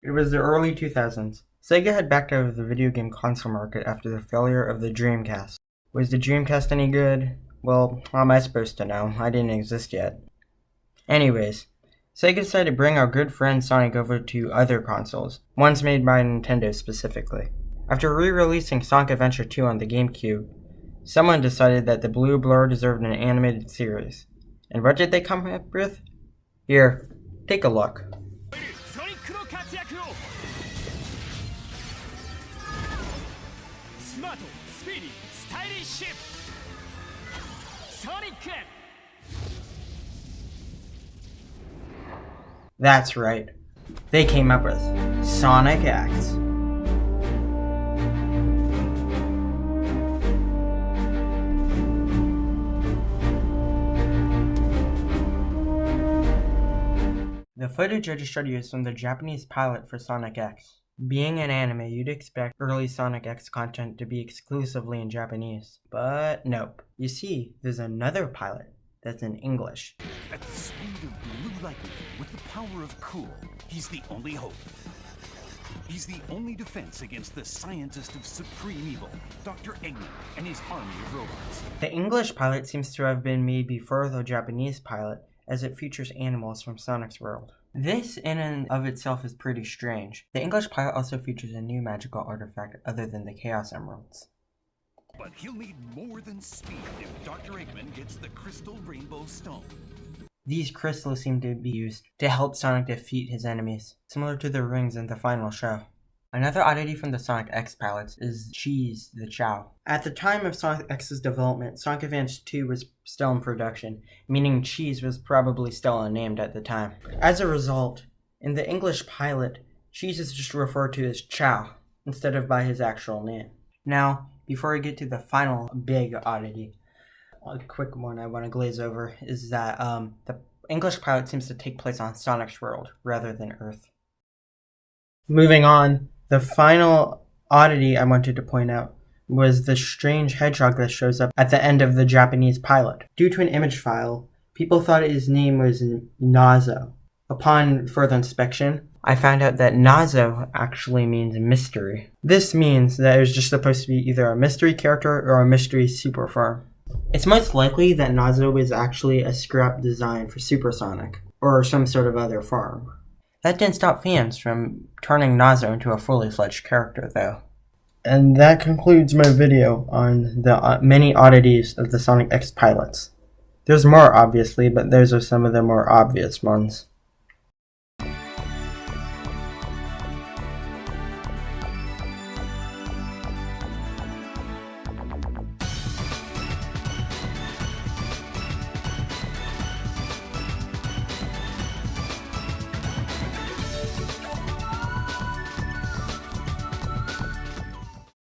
It was the early 2000s. Sega had backed out of the video game console market after the failure of the Dreamcast. Was the Dreamcast any good? Well, how am I supposed to know? I didn't exist yet. Anyways, Sega decided to bring our good friend Sonic over to other consoles, ones made by Nintendo specifically. After re-releasing Sonic Adventure 2 on the GameCube, someone decided that the Blue Blur deserved an animated series. And what did they come up with? Here, take a look. That's right. They came up with Sonic X. The footage I just showed you is from the Japanese pilot for Sonic X. Being an anime, you'd expect early Sonic X content to be exclusively in Japanese. But nope. You see, there's another pilot that's in English. At the speed of blue lightning, with the power of cool, he's the only hope. He's the only defense against the scientist of supreme evil, Dr. Eggman, and his army of robots. The English pilot seems to have been made before the Japanese pilot, as it features animals from Sonic's world. This in and of itself is pretty strange. The English pilot also features a new magical artifact other than the Chaos Emeralds. But he'll need more than speed if Dr. Eggman gets the Crystal Rainbow Stone. These crystals seem to be used to help Sonic defeat his enemies, similar to the rings in the final show. Another oddity from the Sonic X pilots is Cheese the Chow. At the time of Sonic X's development, Sonic Advance 2 was still in production, meaning Cheese was probably still unnamed at the time. As a result, in the English pilot, Cheese is just referred to as Chow, instead of by his actual name. Now, before we get to the final big oddity, a quick one I want to glaze over is that the English pilot seems to take place on Sonic's world rather than Earth. Moving on, the final oddity I wanted to point out was the strange hedgehog that shows up at the end of the Japanese pilot. Due to an image file, people thought his name was Nazo. Upon further inspection, I found out that Nazo actually means mystery. This means that it was just supposed to be either a mystery character or a mystery super farm. It's most likely that Nazo was actually a scrap design for Supersonic, or some sort of other farm. That didn't stop fans from turning Nazo into a fully fledged character, though. And that concludes my video on the many oddities of the Sonic X pilots. There's more, obviously, but those are some of the more obvious ones.